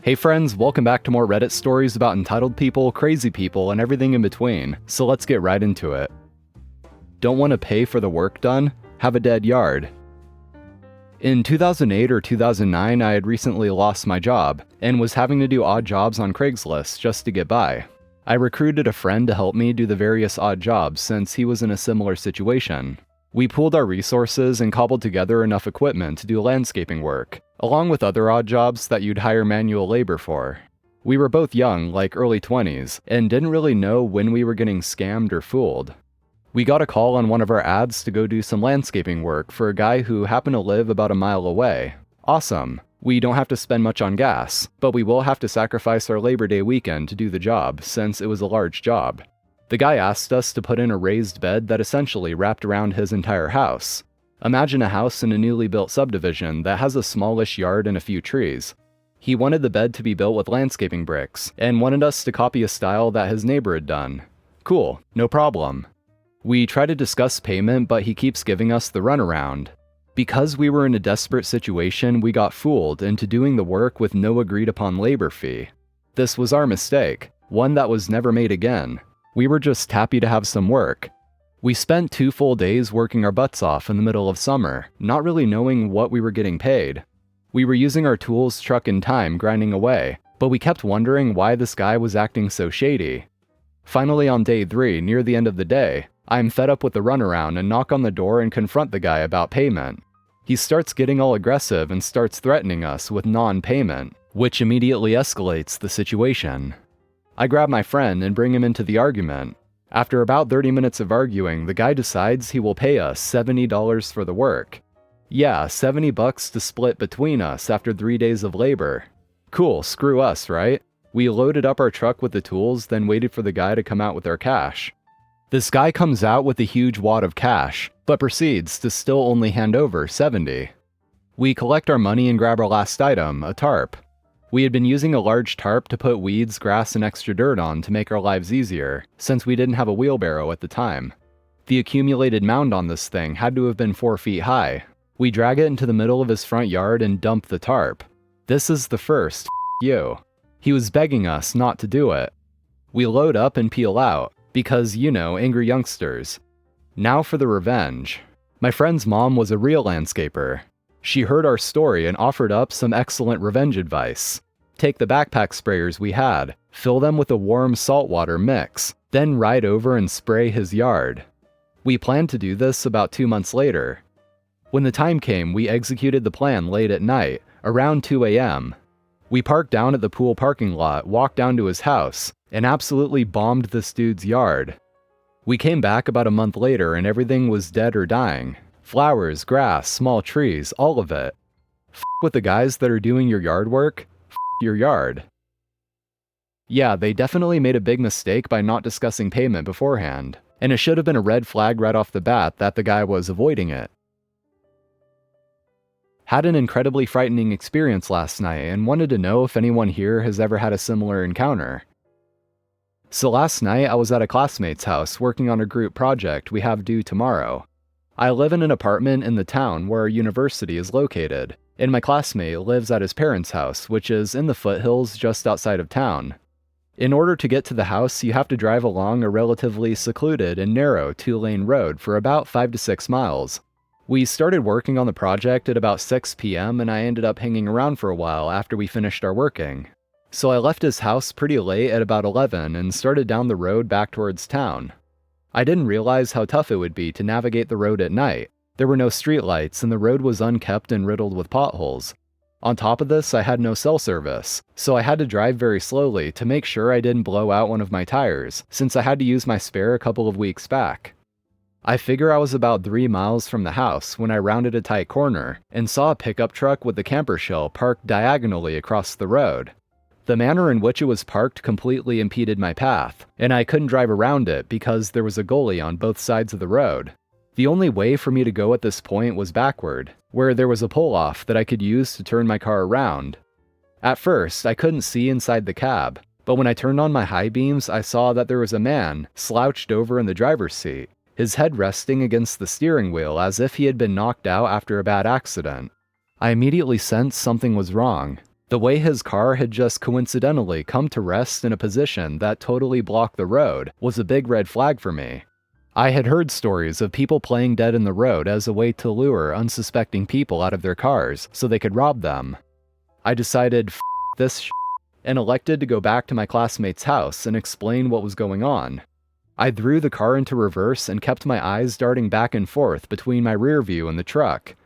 Hey friends, welcome back to more Reddit stories about entitled people, crazy people, and everything in between, so let's get right into it. Don't want to pay for the work done? Have a dead yard. In 2008 or 2009, I had recently lost my job, and was having to do odd jobs on Craigslist just to get by. I recruited a friend to help me do the various odd jobs since he was in a similar situation. We pooled our resources and cobbled together enough equipment to do landscaping work, along with other odd jobs that you'd hire manual labor for. We were both young, like early 20s, and didn't really know when we were getting scammed or fooled. We got a call on one of our ads to go do some landscaping work for a guy who happened to live about a mile away. Awesome. We don't have to spend much on gas, but we will have to sacrifice our Labor Day weekend to do the job, since it was a large job. The guy asked us to put in a raised bed that essentially wrapped around his entire house. Imagine a house in a newly built subdivision that has a smallish yard and a few trees. He wanted the bed to be built with landscaping bricks, and wanted us to copy a style that his neighbor had done. Cool, no problem. We try to discuss payment, but he keeps giving us the runaround. Because we were in a desperate situation, we got fooled into doing the work with no agreed upon labor fee. This was our mistake, one that was never made again. We were just happy to have some work. We spent 2 full days working our butts off in the middle of summer, not really knowing what we were getting paid. We were using our tools, truck, and time grinding away, but we kept wondering why this guy was acting so shady. Finally, on day 3, near the end of the day, I'm fed up with the runaround and knock on the door and confront the guy about payment. He starts getting all aggressive and starts threatening us with non-payment, which immediately escalates the situation. I grab my friend and bring him into the argument. After about 30 minutes of arguing, the guy decides he will pay us $70 for the work. Yeah, $70 to split between us after 3 days of labor. Cool, screw us, right? We loaded up our truck with the tools, then waited for the guy to come out with our cash. This guy comes out with a huge wad of cash, but proceeds to still only hand over $70. We collect our money and grab our last item, a tarp. We had been using a large tarp to put weeds, grass, and extra dirt on to make our lives easier, since we didn't have a wheelbarrow at the time. The accumulated mound on this thing had to have been 4 feet high. We drag it into the middle of his front yard and dump the tarp. This is the first you. He was begging us not to do it. We load up and peel out, because, angry youngsters. Now for the revenge. My friend's mom was a real landscaper. She heard our story and offered up some excellent revenge advice. Take the backpack sprayers we had, fill them with a warm saltwater mix, then ride over and spray his yard. We planned to do this about 2 months later. When the time came, we executed the plan late at night, around 2 a.m. We parked down at the pool parking lot, walked down to his house, and absolutely bombed this dude's yard. We came back about a month later and everything was dead or dying. Flowers, grass, small trees, all of it. With the guys that are doing your yard work, your yard. Yeah, they definitely made a big mistake by not discussing payment beforehand, and it should have been a red flag right off the bat that the guy was avoiding it. Had an incredibly frightening experience last night and wanted to know if anyone here has ever had a similar encounter. So last night I was at a classmate's house working on a group project we have due tomorrow. I live in an apartment in the town where our university is located, and my classmate lives at his parents' house, which is in the foothills just outside of town. In order to get to the house, you have to drive along a relatively secluded and narrow 2-lane road for about 5 to 6 miles. We started working on the project at about 6 p.m. and I ended up hanging around for a while after we finished our working. So I left his house pretty late at about 11 and started down the road back towards town. I didn't realize how tough it would be to navigate the road at night. There were no streetlights and the road was unkept and riddled with potholes. On top of this, I had no cell service, so I had to drive very slowly to make sure I didn't blow out one of my tires, since I had to use my spare a couple of weeks back. I figure I was about 3 miles from the house when I rounded a tight corner and saw a pickup truck with the camper shell parked diagonally across the road. The manner in which it was parked completely impeded my path, and I couldn't drive around it because there was a gully on both sides of the road. The only way for me to go at this point was backward, where there was a pull-off that I could use to turn my car around. At first, I couldn't see inside the cab, but when I turned on my high beams, I saw that there was a man slouched over in the driver's seat, his head resting against the steering wheel as if he had been knocked out after a bad accident. I immediately sensed something was wrong. The way his car had just coincidentally come to rest in a position that totally blocked the road was a big red flag for me. I had heard stories of people playing dead in the road as a way to lure unsuspecting people out of their cars so they could rob them. I decided, f this and elected to go back to my classmate's house and explain what was going on. I threw the car into reverse and kept my eyes darting back and forth between my rear view and the truck.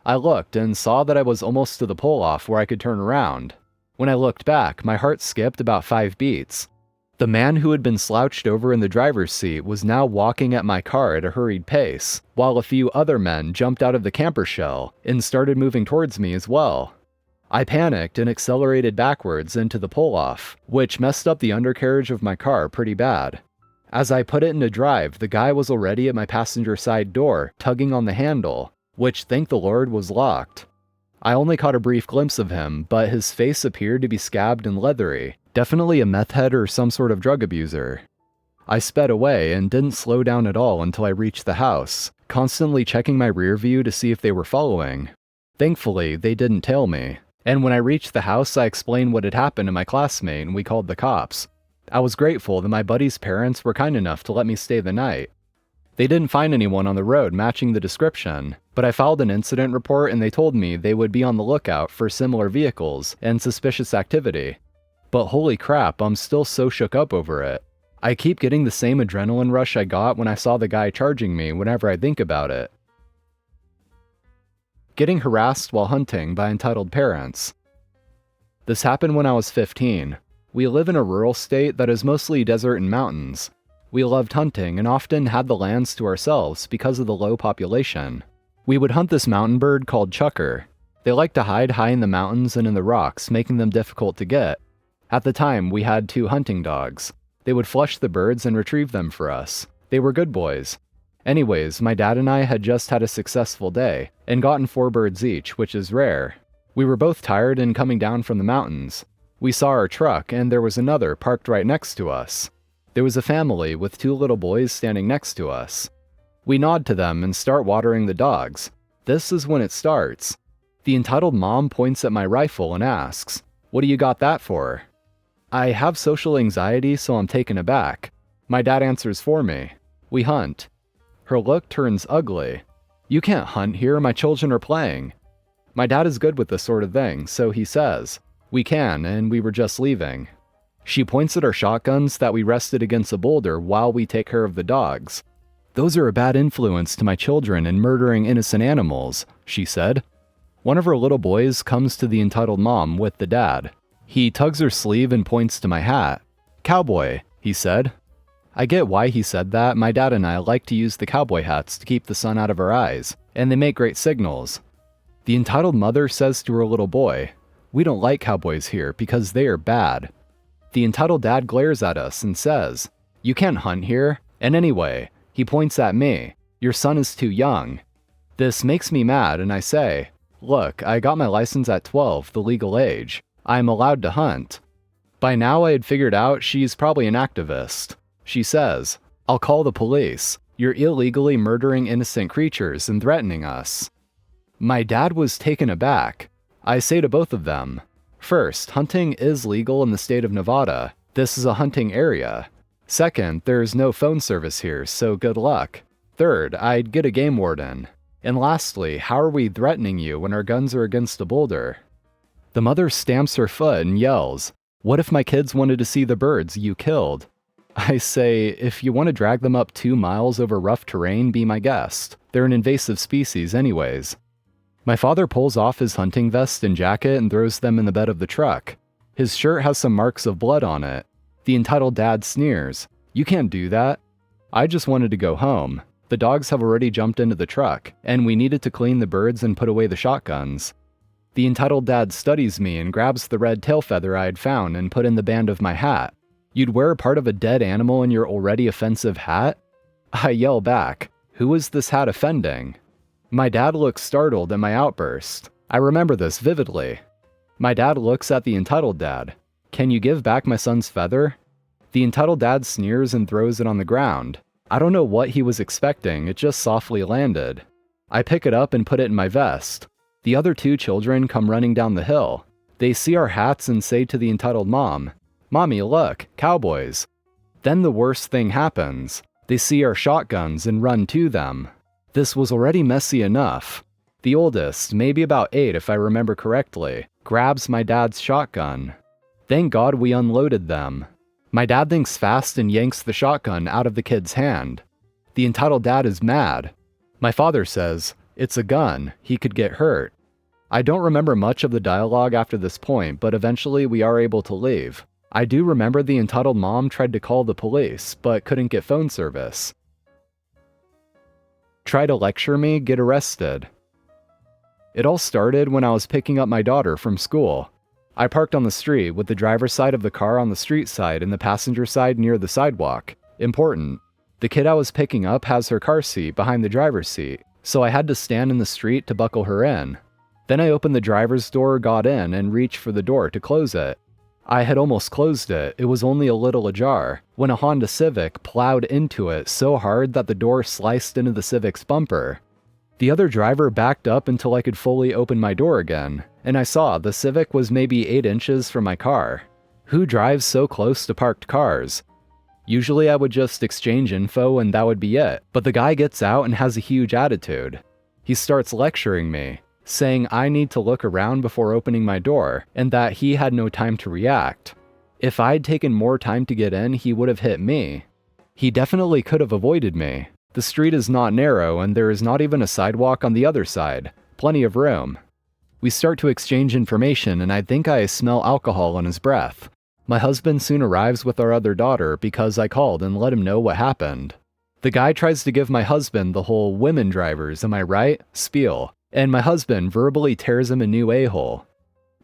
I looked and saw that I was almost to the pull-off where I could turn around. When I looked back, my heart skipped about 5 beats. The man who had been slouched over in the driver's seat was now walking at my car at a hurried pace, while a few other men jumped out of the camper shell and started moving towards me as well. I panicked and accelerated backwards into the pull-off, which messed up the undercarriage of my car pretty bad. As I put it into drive, the guy was already at my passenger side door, tugging on the handle, which, thank the Lord, was locked. I only caught a brief glimpse of him, but his face appeared to be scabbed and leathery, definitely a meth head or some sort of drug abuser. I sped away and didn't slow down at all until I reached the house, constantly checking my rear view to see if they were following. Thankfully, they didn't tail me, and when I reached the house, I explained what had happened to my classmate and we called the cops. I was grateful that my buddy's parents were kind enough to let me stay the night. They didn't find anyone on the road matching the description, but I filed an incident report and they told me they would be on the lookout for similar vehicles and suspicious activity. But holy crap, I'm still so shook up over it. I keep getting the same adrenaline rush I got when I saw the guy charging me whenever I think about it. Getting harassed while hunting by entitled parents. This happened when I was 15. We live in a rural state that is mostly desert and mountains. We loved hunting and often had the lands to ourselves because of the low population. We would hunt this mountain bird called chukar. They like to hide high in the mountains and in the rocks, making them difficult to get. At the time, we had 2 hunting dogs. They would flush the birds and retrieve them for us. They were good boys. Anyways, my dad and I had just had a successful day and gotten 4 birds each, which is rare. We were both tired and coming down from the mountains. We saw our truck and there was another parked right next to us. There was a family with 2 little boys standing next to us. We nod to them and start watering the dogs. This is when it starts. The entitled mom points at my rifle and asks, "What do you got that for?" I have social anxiety, so I'm taken aback. My dad answers for me. "We hunt." Her look turns ugly. "You can't hunt here, my children are playing." My dad is good with this sort of thing, so he says, "We can, and we were just leaving." She points at our shotguns that we rested against a boulder while we take care of the dogs. "Those are a bad influence to my children and murdering innocent animals," she said. One of her little boys comes to the entitled mom with the dad. He tugs her sleeve and points to my hat. "Cowboy," he said. I get why he said that. My dad and I like to use the cowboy hats to keep the sun out of our eyes, and they make great signals. The entitled mother says to her little boy, "We don't like cowboys here because they are bad." The entitled dad glares at us and says, "You can't hunt here. And anyway," he points at me, "your son is too young." This makes me mad and I say, "Look, I got my license at 12, the legal age. I am allowed to hunt." By now I had figured out she's probably an activist. She says, "I'll call the police. You're illegally murdering innocent creatures and threatening us." My dad was taken aback. I say to both of them, first, hunting is legal in the state of Nevada. This is a hunting area. Second, there's no phone service here, so good luck. Third, I'd get a game warden. And lastly, how are we threatening you when our guns are against a boulder? The mother stamps her foot and yells, "What if my kids wanted to see the birds you killed?" I say, "If you want to drag them up 2 miles over rough terrain, be my guest. They're an invasive species anyways." My father pulls off his hunting vest and jacket and throws them in the bed of the truck. His shirt has some marks of blood on it. The entitled dad sneers, "You can't do that." I just wanted to go home. The dogs have already jumped into the truck, and we needed to clean the birds and put away the shotguns. The entitled dad studies me and grabs the red tail feather I had found and put in the band of my hat. "You'd wear a part of a dead animal in your already offensive hat?" I yell back, "Who is this hat offending?" My dad looks startled at my outburst. I remember this vividly. My dad looks at the entitled dad. "Can you give back my son's feather?" The entitled dad sneers and throws it on the ground. I don't know what he was expecting, it just softly landed. I pick it up and put it in my vest. The other 2 children come running down the hill. They see our hats and say to the entitled mom, "Mommy, look, cowboys." Then the worst thing happens. They see our shotguns and run to them. This was already messy enough. The oldest, maybe about 8 if I remember correctly, grabs my dad's shotgun. Thank God we unloaded them. My dad thinks fast and yanks the shotgun out of the kid's hand. The entitled dad is mad. My father says, "It's a gun, he could get hurt." I don't remember much of the dialogue after this point, but eventually we are able to leave. I do remember the entitled mom tried to call the police, but couldn't get phone service. Try to lecture me, get arrested. It all started when I was picking up my daughter from school. I parked on the street with the driver's side of the car on the street side and the passenger side near the sidewalk. Important. The kid I was picking up has her car seat behind the driver's seat, so I had to stand in the street to buckle her in. Then I opened the driver's door, got in, and reached for the door to close it. I had almost closed it, it was only a little ajar, when a Honda Civic plowed into it so hard that the door sliced into the Civic's bumper. The other driver backed up until I could fully open my door again, and I saw the Civic was maybe 8 inches from my car. Who drives so close to parked cars? Usually I would just exchange info and that would be it, but the guy gets out and has a huge attitude. He starts lecturing me, saying I need to look around before opening my door, and that he had no time to react. If I'd taken more time to get in, he would have hit me. He definitely could have avoided me. The street is not narrow, and there is not even a sidewalk on the other side. Plenty of room. We start to exchange information, and I think I smell alcohol on his breath. My husband soon arrives with our other daughter because I called and let him know what happened. The guy tries to give my husband the whole "women drivers, am I right?" spiel. And my husband verbally tears him a new a-hole.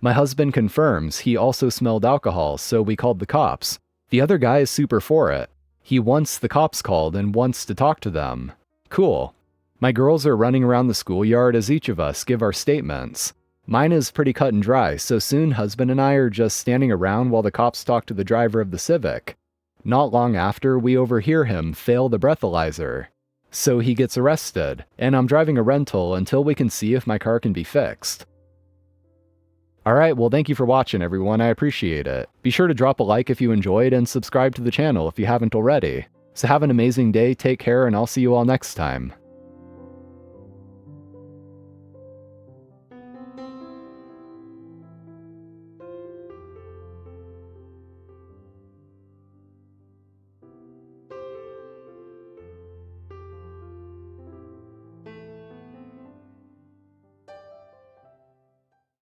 My husband confirms he also smelled alcohol, so we called the cops. The other guy is super for it. He wants the cops called and wants to talk to them. Cool. My girls are running around the schoolyard as each of us give our statements. Mine is pretty cut and dry, so soon husband and I are just standing around while the cops talk to the driver of the Civic. Not long after, we overhear him fail the breathalyzer. So he gets arrested, and I'm driving a rental until we can see if my car can be fixed. Alright, well thank you for watching everyone, I appreciate it. Be sure to drop a like if you enjoyed and subscribe to the channel if you haven't already. So have an amazing day, take care, and I'll see you all next time.